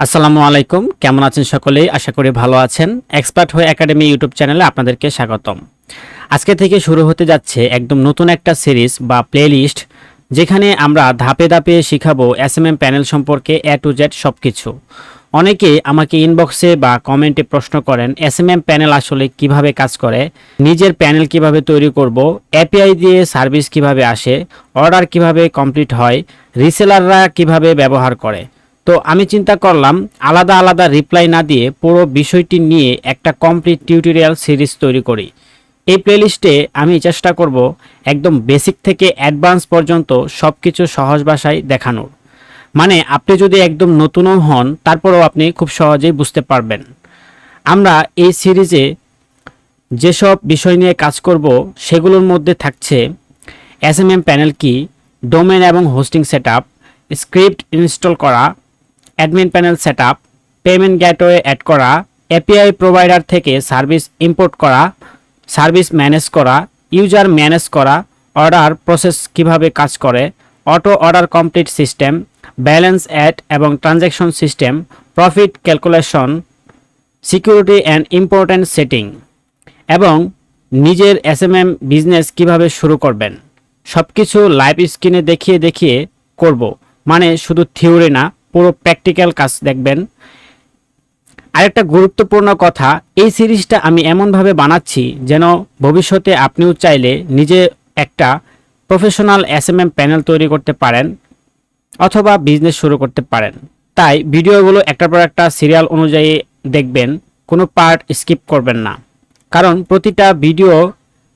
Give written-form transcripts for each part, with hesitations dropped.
আসসালামু আলাইকুম, কেমন আছেন সকলেই? আশা করি ভালো আছেন। এক্সপার্ট হয়ে একাডেমি ইউটিউব চ্যানেলে আপনাদেরকে স্বাগতম। আজকে থেকে শুরু হতে যাচ্ছে একদম নতুন একটা সিরিজ বা প্লেলিস্ট, যেখানে আমরা ধাপে ধাপে শিখাবো এসএমএম প্যানেল সম্পর্কে এ টু জেড সব কিছু। অনেকে আমাকে ইনবক্সে বা কমেন্টে প্রশ্ন করেন এসএমএম প্যানেল আসলে কিভাবে কাজ করে, নিজের প্যানেল কিভাবে তৈরি করব, এপিআই দিয়ে সার্ভিস কিভাবে আসে, অর্ডার কিভাবে কমপ্লিট হয়, রিসেলাররা কিভাবে ব্যবহার করে। তো আমি চিন্তা করলাম আলাদা আলাদা রিপ্লাই না দিয়ে পুরো বিষয়টি নিয়ে একটা কমপ্লিট টিউটোরিয়াল সিরিজ তৈরি করি। এই প্লেলিস্টে আমি চেষ্টা করব একদম বেসিক থেকে অ্যাডভান্স পর্যন্ত সব কিছু সহজ ভাষায় দেখানোর। মানে আপনি যদি একদম নতুনও হন তারপরেও আপনি খুব সহজেই বুঝতে পারবেন। আমরা এই সিরিজে যেসব বিষয় নিয়ে কাজ করব সেগুলোর মধ্যে থাকছে এসএমএম প্যানেল কি, ডোমেন এবং হোস্টিং সেটআপ, স্ক্রিপ্ট ইনস্টল করা, admin panel setup, payment gateway add করা, এপিআই প্রোভাইডার থেকে সার্ভিস ইম্পোর্ট করা, সার্ভিস ম্যানেজ করা, ইউজার ম্যানেজ করা, অর্ডার প্রসেস কিভাবে কাজ করে, auto order complete system, balance add এবং transaction system, profit calculation, security and important setting এবং নিজের এসএমএম বিজনেস কিভাবে শুরু করবেন। সব কিছু লাইভ স্ক্রিনে দেখিয়ে দেখিয়ে করব, মানে শুধু থিওরি না, পুরো প্র্যাকটিক্যাল কাজ দেখবেন। আরেকটা গুরুত্বপূর্ণ কথা, এই সিরিজটা আমি এমনভাবে বানাচ্ছি যেন ভবিষ্যতে আপনিও চাইলে নিজে একটা প্রফেশনাল এসএমএম প্যানেল তৈরি করতে পারেন অথবা বিজনেস শুরু করতে পারেন। তাই ভিডিওগুলো একটার পর একটা সিরিয়াল অনুযায়ী দেখবেন, কোনো পার্ট স্কিপ করবেন না, কারণ প্রতিটা ভিডিও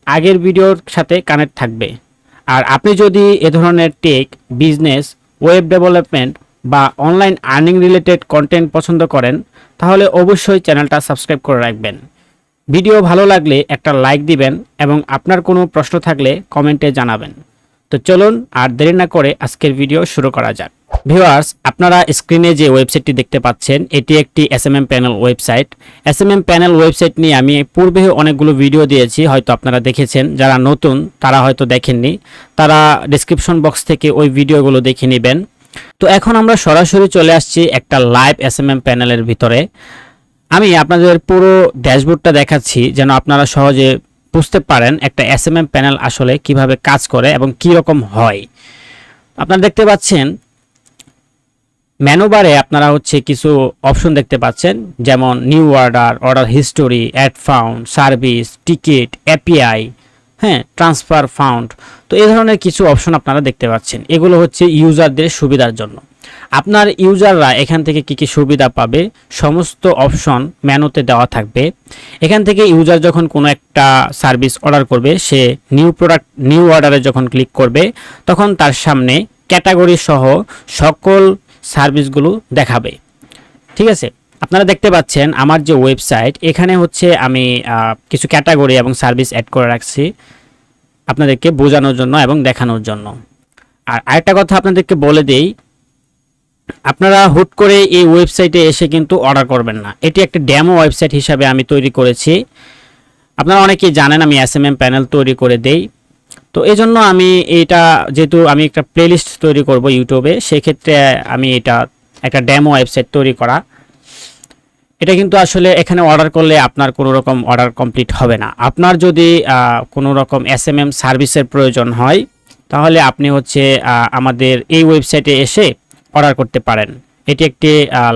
আগের ভিডিওর সাথে কানেক্ট থাকবে। আর আপনি যদি এ ধরনের টেক, বিজনেস, ওয়েব ডেভেলপমেন্ট বা অনলাইন আর্নিং রিলেটেড কন্টেন্ট পছন্দ করেন তাহলে অবশ্যই চ্যানেলটা সাবস্ক্রাইব করে রাখবেন। ভিডিও ভালো লাগলে একটা লাইক দিবেন এবং আপনার কোনো প্রশ্ন থাকলে কমেন্টে জানাবেন। তো চলুন আর দেরি না করে আজকের ভিডিও শুরু করা যাক। ভিউয়ার্স, আপনারা স্ক্রিনে যে ওয়েবসাইটটি দেখতে পাচ্ছেন এটি একটি SMM panel website. SMM panel website নিয়ে আমি পূর্বে অনেকগুলো ভিডিও দিয়েছি, হয়তো আপনারা দেখেছেন। যারা নতুন তারা হয়তো দেখেননি, তারা ডেসক্রিপশন বক্স থেকে ওই ভিডিওগুলো দেখে নেবেন। তো এখন আমরা সরাসরি চলে আসছি একটা লাইভ এসএমএম প্যানেলের ভিতরে। আমি আপনাদের পুরো ড্যাশবোর্ডটা দেখাচ্ছি যেন আপনারা সহজে বুঝতে পারেন একটা এসএমএম প্যানেল আসলে কিভাবে কাজ করে এবং কি রকম হয়। আপনারা দেখতে পাচ্ছেন মেনু বারে আপনারা কিছু অপশন দেখতে পাচ্ছেন, যেমন new order, order history, add fund, service, ticket, API, transfer fund. তো এই ধরনের কিছু অপশন আপনারা দেখতে পাচ্ছেন। এগুলো ইউজারদের সুবিধার জন্য। আপনার ইউজাররা এখান থেকে কি কি সুবিধা পাবে সমস্ত অপশন মেনুতে দেওয়া থাকবে। এখান থেকে ইউজার যখন কোনো একটা সার্ভিস অর্ডার করবে, সে নিউ প্রোডাক্ট নিউ অর্ডারে যখন ক্লিক করবে তখন তার সামনে ক্যাটাগরি সহ সকল সার্ভিসগুলো দেখাবে। ঠিক আছে, আপনারা দেখতে পাচ্ছেন আমার যে ওয়েবসাইট, এখানে আমি কিছু ক্যাটাগরি এবং সার্ভিস অ্যাড করে রাখছি আপনাদেরকে বোঝানোর জন্য এবং দেখানোর জন্য। আর আরেকটা কথা আপনাদেরকে বলে দেই, আপনারা হুট করে এই ওয়েবসাইটে এসে কিন্তু অর্ডার করবেন না। এটি একটা ডেমো ওয়েবসাইট হিসাবে আমি তৈরি করেছি। আপনারা অনেকেই জানেন আমি এসএমএম প্যানেল তৈরি করে দেই। তো এই জন্য আমি এটা, যেহেতু আমি একটা প্লেলিস্ট তৈরি করব ইউটিউবে, সেক্ষেত্রে আমি এটা একটা ডেমো ওয়েবসাইট তৈরি করা। এটা কিন্তু আসলে এখানে অর্ডার করলে আপনার কোনো রকম অর্ডার কমপ্লিট হবে না। আপনার যদি কোনো রকম এসএমএম সার্ভিসের প্রয়োজন হয় তাহলে আপনি আমাদের এই ওয়েবসাইটে এসে অর্ডার করতে পারেন। এটি একটি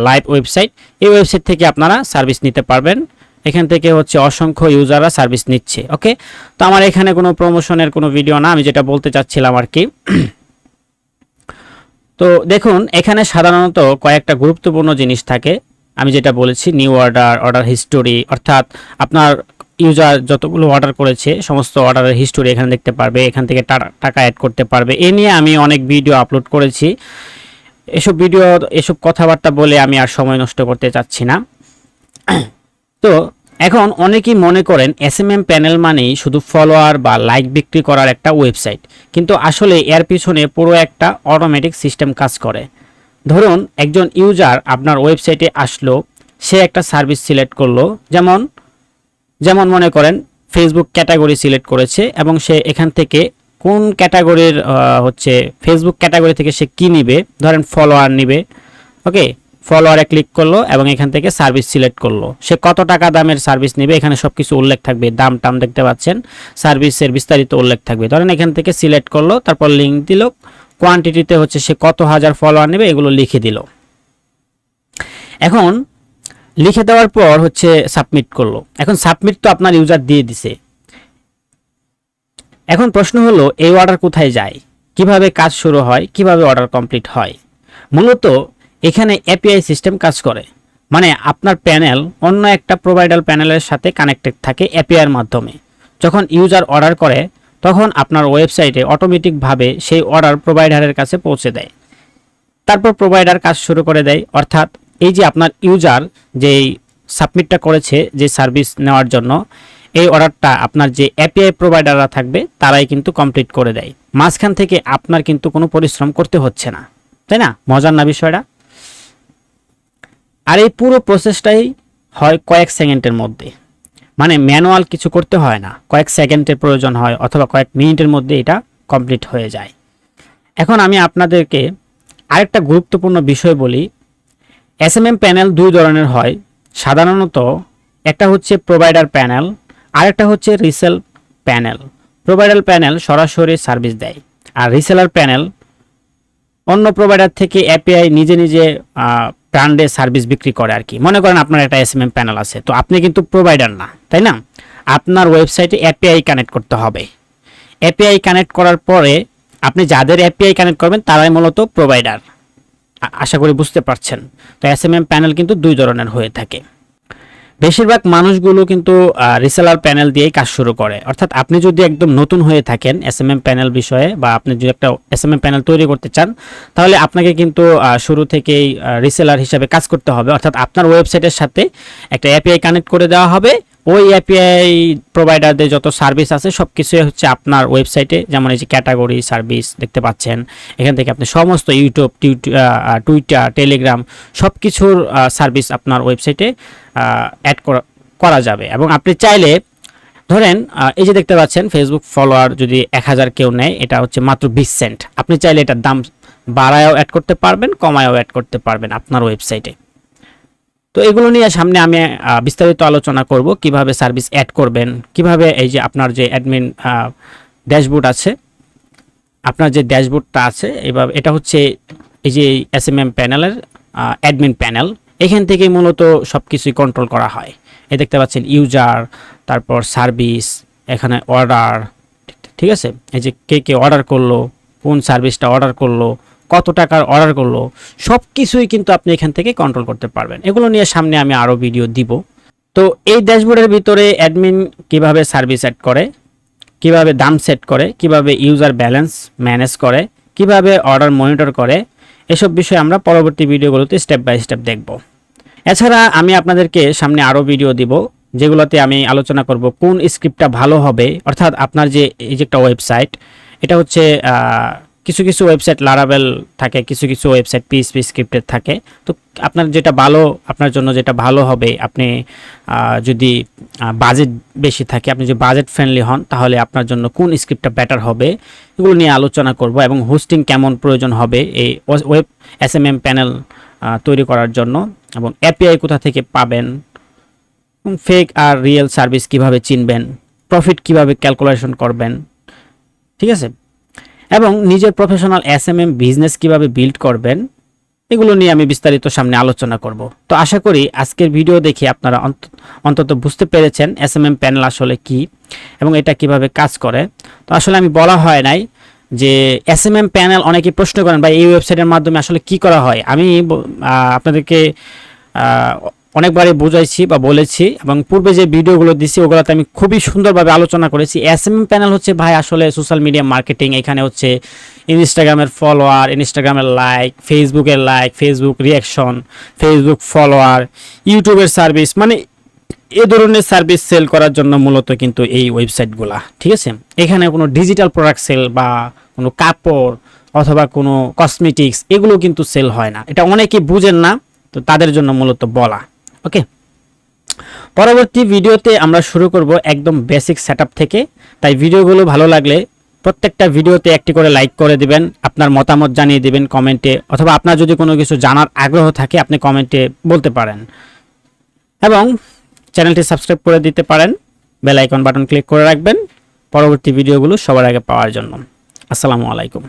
লাইভ ওয়েবসাইট। এই ওয়েবসাইট থেকে আপনারা সার্ভিস নিতে পারবেন। এখান থেকে অসংখ্য ইউজাররা সার্ভিস নিচ্ছে। ওকে, তো আমার এখানে কোনো প্রমোশনের কোনো ভিডিও না, আমি যেটা বলতে চাচ্ছিলাম আর কি। তো দেখুন, এখানে সাধারণত কয়েকটা গুরুত্বপূর্ণ জিনিস থাকে। আমি যেটা বলেছি, নিউ অর্ডার, অর্ডার হিস্টোরি, অর্থাৎ আপনার ইউজার যতগুলো অর্ডার করেছে সমস্ত অর্ডারের হিস্টোরি এখানে দেখতে পারবে, এখান থেকে টাকা অ্যাড করতে পারবে। এ নিয়ে আমি অনেক ভিডিও আপলোড করেছি। এসব কথাবার্তা বলে আমি আর সময় নষ্ট করতে চাচ্ছি না। তো এখন অনেকেই মনে করেন এসএমএম প্যানেল মানেই শুধু ফলোয়ার বা লাইক বিক্রি করার একটা ওয়েবসাইট, কিন্তু আসলে এর পিছনে পুরো একটা অটোমেটিক সিস্টেম কাজ করে। ধরুন একজন ইউজার আপনার ওয়েবসাইটে আসলো, সে একটা সার্ভিস সিলেক্ট করলো, যেমন মনে করেন ফেসবুক ক্যাটাগরি সিলেক্ট করেছে এবং সে এখান থেকে কোন ক্যাটাগরির ফেসবুক ক্যাটাগরি থেকে সে কি নিবে, ধরেন ফলোয়ার নিবে। ওকে, ফলোয়ারে ক্লিক করলো এবং এখান থেকে সার্ভিস সিলেক্ট করলো, সে কত টাকা দামের সার্ভিস নেবে এখানে সবকিছু উল্লেখ থাকবে, দাম টাম দেখতে পাচ্ছেন, সার্ভিসের বিস্তারিত উল্লেখ থাকবে। ধরেন এখান থেকে সিলেক্ট করলো, তারপর লিঙ্ক দিল, কোয়ান্টিটিতে হচ্ছে সে কত হাজার ফলোয়ার নেবে এগুলো লিখে দিল। এখন লিখে দেওয়ার পর হচ্ছে সাবমিট করলো। এখন সাবমিট তো আপনার ইউজার দিয়ে দিছে। এখন প্রশ্ন হলো এই অর্ডার কোথায় যায়, কিভাবে কাজ শুরু হয়, কিভাবে অর্ডার কমপ্লিট হয়। মূলত এখানে এপিআই সিস্টেম কাজ করে, মানে আপনার প্যানেল অন্য একটা প্রোভাইডার প্যানেলের সাথে কানেক্টেড থাকে এপিআইয়ের মাধ্যমে। যখন ইউজার অর্ডার করে তখন আপনার ওয়েবসাইটে অটোমেটিকভাবে সেই অর্ডার প্রোভাইডারের কাছে পৌঁছে দেয়, তারপর প্রোভাইডার কাজ শুরু করে দেয়। অর্থাৎ এই যে আপনার ইউজার যেই সাবমিটটা করেছে যে সার্ভিস নেওয়ার জন্য, এই অর্ডারটা আপনার যে এপিআই প্রোভাইডাররা থাকবে তারাই কিন্তু কমপ্লিট করে দেয়। মাঝখান থেকে আপনার কিন্তু কোনো পরিশ্রম করতে হচ্ছে না, তাই না? মজার না বিষয়টা? আর এই পুরো প্রসেসটাই হয় কয়েক সেকেন্ডের মধ্যে, মানে ম্যানুয়াল কিছু করতে হয় না, কয়েক সেকেন্ডের প্রয়োজন হয় অথবা কয়েক মিনিটের মধ্যে এটা কমপ্লিট হয়ে যায়। এখন আমি আপনাদেরকে আরেকটা গুরুত্বপূর্ণ বিষয় বলি। এসএমএম প্যানেল দুই ধরনের হয় সাধারণত, একটা হচ্ছে প্রোভাইডার প্যানেল, আরেকটা হচ্ছে রিসেল প্যানেল। প্রোভাইডার প্যানেল সরাসরি সার্ভিস দেয়, আর রিসেলার প্যানেল অন্য প্রোভাইডার থেকে এপিআই নিজে নিজে ব্র্যান্ডে সার্ভিস বিক্রি করে আর কি। মনে করেন আপনার একটা এসএমএম প্যানেল আছে, তো আপনি কিন্তু প্রোভাইডার না, তাই না? আপনার ওয়েবসাইটে এপিআই কানেক্ট করতে হবে। এপিআই কানেক্ট করার পরে আপনি যাদের এপিআই কানেক্ট করবেন তারাই মূলত প্রোভাইডার। আশা করি বুঝতে পারছেন। তো এসএমএম প্যানেল কিন্তু দুই ধরনের হয়ে থাকে। বেশিরভাগ মানুষগুলো কিন্তু রিসেলার প্যানেল দিয়েই কাজ শুরু করে। অর্থাৎ আপনি যদি একদম নতুন হয়ে থাকেন এসএমএম প্যানেল বিষয়ে, বা আপনি যদি একটা এসএমএম প্যানেল তৈরি করতে চান, তাহলে আপনাকে কিন্তু শুরু থেকেই রিসেলার হিসাবে কাজ করতে হবে। অর্থাৎ আপনার ওয়েবসাইটের সাথে একটা এপিআই কানেক্ট করে দেওয়া হবে, ওই এপিআই প্রোভাইডারদের যত সার্ভিস আছে সব কিছুই হচ্ছে আপনার ওয়েবসাইটে, যেমন এই যে ক্যাটাগরি সার্ভিস দেখতে পাচ্ছেন, এখান থেকে আপনি সমস্ত ইউটিউব, টুইটার, টেলিগ্রাম সব কিছুর সার্ভিস আপনার ওয়েবসাইটে অ্যাড করা যাবে। এবং আপনি চাইলে ধরেন এই যে দেখতে পাচ্ছেন ফেসবুক ফলোয়ার যদি 1000 কেউ নেয়, এটা হচ্ছে মাত্র 20 সেন্ট। আপনি চাইলে এটার দাম বাড়ায়ও অ্যাড করতে পারবেন, কমায়ও অ্যাড করতে পারবেন আপনার ওয়েবসাইটে। তো এগুলো নিয়ে সামনে আমি বিস্তারিত আলোচনা করব, কিভাবে সার্ভিস অ্যাড করবেন, কিভাবে এই যে আপনার যে অ্যাডমিন ড্যাশবোর্ড আছে, আপনার যে ড্যাশবোর্ডটা আছে এভাবে, এটা হচ্ছে এই যে এসএমএম প্যানেলের অ্যাডমিন প্যানেল। এখান থেকে মূলত সব কিছুই কন্ট্রোল করা হয়। এই দেখতে পাচ্ছেন ইউজার, তারপর সার্ভিস, এখানে অর্ডার, ঠিক আছে? এই যে কে কে অর্ডার করলো, কোন সার্ভিসটা অর্ডার করলো, কত টাকার অর্ডার করলো, সব কিছুই কিন্তু আপনি এখান থেকে কন্ট্রোল করতে পারবেন। এগুলো নিয়ে সামনে আমি আরও ভিডিও দিব। তো এই ড্যাশবোর্ডের ভিতরে অ্যাডমিন কিভাবে সার্ভিস অ্যাড করে, কিভাবে দাম সেট করে, কিভাবে ইউজার ব্যালেন্স ম্যানেজ করে, কিভাবে অর্ডার মনিটর করে, এসব বিষয়ে আমরা পরবর্তী ভিডিওগুলোতে স্টেপ বাই স্টেপ দেখব। এছাড়া আমি আপনাদেরকে সামনে আরও ভিডিও দিব যেগুলোতে আমি আলোচনা করব কোন স্ক্রিপ্টটা ভালো হবে। অর্থাৎ আপনার যে এই যে একটা ওয়েবসাইট, এটা হচ্ছে কিছু কিছু ওয়েবসাইট লারাভেল থাকে, কিছু কিছু ওয়েবসাইট পিএইচপি স্ক্রিপ্টেড থাকে। তো আপনার যেটা ভালো, আপনার জন্য যেটা ভালো হবে, আপনি যদি বাজেট বেশি থাকে, আপনি যদি বাজেট ফ্রেন্ডলি হন, তাহলে আপনার জন্য কোন স্ক্রিপ্টটা বেটার হবে এগুলো নিয়ে আলোচনা করব। এবং হোস্টিং কেমন প্রয়োজন হবে এই ওয়েব এসএমএম প্যানেল তৈরি করার জন্য, এবং এপিআই কোথা থেকে পাবেন, ফেক আর রিয়েল সার্ভিস কিভাবে চিনবেন, প্রফিট কিভাবে ক্যালকুলেশন করবেন, ঠিক আছে? এবং নিজের প্রফেশনাল এসএমএম বিজনেস কিভাবে বিল্ড করবেন, এগুলো নিয়ে আমি বিস্তারিত সামনে আলোচনা করব। তো আশা করি আজকের ভিডিও দেখে আপনারা অন্তত বুঝতে পেরেছেন এসএমএম প্যানেল আসলে কি এবং এটা কিভাবে কাজ করে। তো আসলে আমি বলা হয় নাই যে এসএমএম প্যানেল, অনেকে প্রশ্ন করেন ভাই এই ওয়েবসাইটের মাধ্যমে আসলে কি করা হয়। আমি আপনাদেরকে অনেকবারই বুঝাইছি বা বলেছি, এবং পূর্বে যে ভিডিওগুলো দিছি ওগুলোতে আমি খুবই সুন্দরভাবে আলোচনা করেছি। এসএমএম প্যানেল হচ্ছে ভাই আসলে সোশ্যাল মিডিয়া মার্কেটিং। এখানে হচ্ছে ইনস্টাগ্রামের ফলোয়ার, ইনস্টাগ্রামের লাইক, ফেসবুকের like, Facebook reaction, Facebook follower, ইউটিউবের সার্ভিস, মানে এ ধরনের সার্ভিস সেল করার জন্য মূলত কিন্তু এই ওয়েবসাইটগুলা, ঠিক আছে? এখানে কোনো ডিজিটাল প্রোডাক্ট সেল বা কোনো কাপড় অথবা কোনো কসমেটিক্স এগুলো কিন্তু সেল হয় না। এটা অনেকেই বুঝেন না, তো তাদের জন্য মূলত বলা। ওকে, পরবর্তী ভিডিওতে আমরা শুরু করব একদম বেসিক সেটআপ থেকে। তাই ভিডিওগুলো ভালো লাগলে প্রত্যেকটা ভিডিওতে একটি করে লাইক করে দিবেন, আপনার মতামত জানিয়ে দিবেন কমেন্টে, অথবা আপনার যদি কোনো কিছু জানার আগ্রহ থাকে আপনি কমেন্টে বলতে পারেন, এবং চ্যানেলটি সাবস্ক্রাইব করে দিতে পারেন, বেল আইকন বাটন ক্লিক করে রাখবেন পরবর্তী ভিডিওগুলো সবার আগে পাওয়ার জন্য। আসসালামু আলাইকুম।